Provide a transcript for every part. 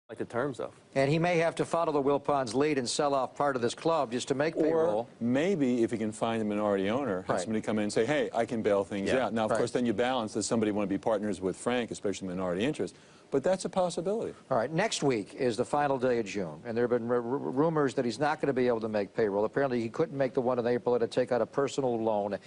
like the terms of. And he may have to follow the Wilpons' lead and sell off part of this club just to make payroll. Or maybe if he can find a minority owner, have somebody come in and say, hey, I can bail things out. Now, of course, then you balance. Does somebody want to be partners with Frank, especially minority interest? But that's a possibility. All right, next week is the final day of June, and there have been rumors that he's not going to be able to make payroll. Apparently, he couldn't make the one in April. He had to take out a personal loan.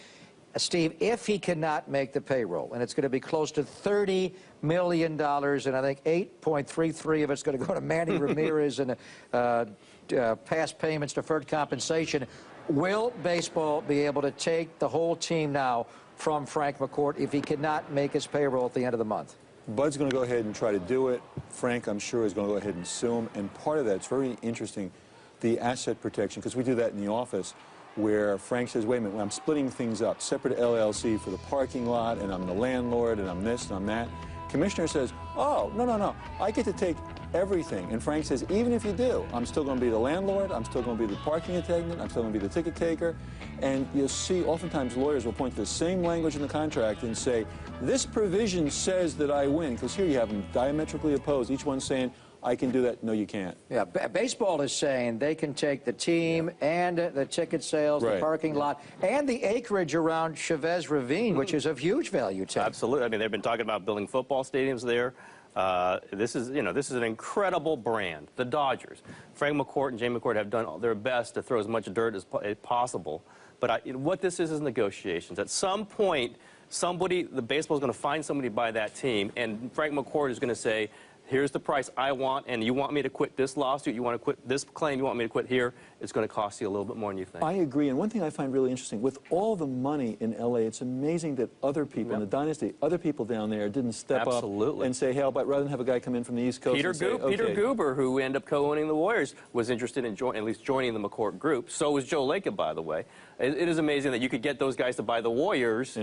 Steve, if he cannot make the payroll, and it's going to be close to $30 million, and I think 8.33 of it's going to go to Manny Ramirez and past payments, deferred compensation, will baseball be able to take the whole team now from Frank McCourt if he cannot make his payroll at the end of the month? Bud's going to go ahead and try to do it. Frank, I'm sure, is going to go ahead and sue him. And part of that's very interesting, the asset protection, because we do that in the office, where Frank says, wait a minute, I'm splitting things up, separate LLC for the parking lot, and I'm the landlord, and I'm this, and I'm that. Commissioner says, oh, no, I get to take everything. And Frank says, even if you do, I'm still going to be the landlord, I'm still going to be the parking attendant, I'm still going to be the ticket taker. And you'll see, oftentimes lawyers will point to the same language in the contract and say, this provision says that I win, because here you have them diametrically opposed, each one saying, I can do that. No, you can't. Yeah, baseball is saying they can take the team and the ticket sales, the parking lot, and the acreage around Chavez Ravine, which is of huge value to them. Absolutely. I mean, they've been talking about building football stadiums there. This is an incredible brand, the Dodgers. Frank McCourt and Jay McCourt have done their best to throw as much dirt as possible. But what this is negotiations. At some point, the baseball is going to find somebody to buy that team, and Frank McCourt is going to say, here's the price I want, and you want me to quit this lawsuit, you want to quit this claim, you want me to quit here, it's going to cost you a little bit more than you think. I agree, and one thing I find really interesting, with all the money in L.A., it's amazing that other people in the dynasty, other people down there didn't step up and say, hey, but rather than have a guy come in from the East Coast Peter Goober, who ended up co-owning the Warriors, was interested in at least joining the McCourt group. So was Joe Lacob, by the way. It is amazing that you could get those guys to buy the Warriors,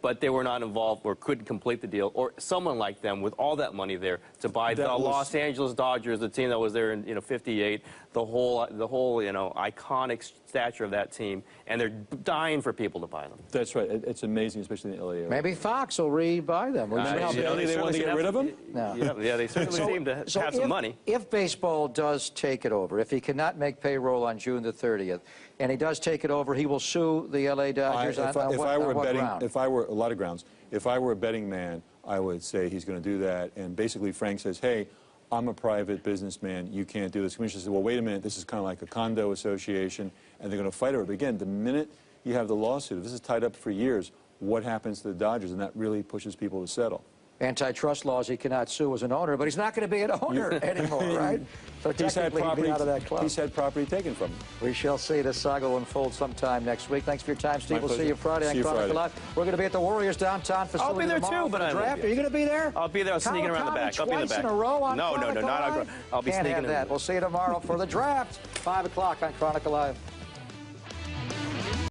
but they were not involved or couldn't complete the deal, or someone like them with all that money there to buy the Los Angeles Dodgers, the team that was there in '58, the whole iconic stature of that team, and they're dying for people to buy them. That's right. It's amazing, especially in the LA area. Maybe Fox will rebuy them. Remember how badly they wanted to get rid of them? No. Yeah, they certainly seem to have some money. If baseball does take it over, if he cannot make payroll on June the 30th, and he does take it over, he will sue the LA Dodgers on what ground? If I were a lot of grounds. If I were a betting man, I would say he's going to do that. And basically, Frank says, hey, I'm a private businessman. You can't do this. The commissioner says, well, wait a minute. This is kind of like a condo association, and they're going to fight over it. But again, the minute you have the lawsuit, if this is tied up for years, what happens to the Dodgers? And that really pushes people to settle. Antitrust laws, he cannot sue as an owner, but he's not going to be an owner anymore, right? So technically, he'll be out of that club. He's had property taken from him. We shall see this saga unfold sometime next week. Thanks for your time, Steve. We'll see you Friday on Chronicle Live. We're going to be at the Warriors downtown facility. I'll be there too, but draft. Are you going to be there? I'll be there. I'll sneaking around the back. I'll be in the back. Twice in a row on No, Chronicle not. Live? I'll be Can't sneaking have that. We'll see you tomorrow for the draft, 5 o'clock on Chronicle Live.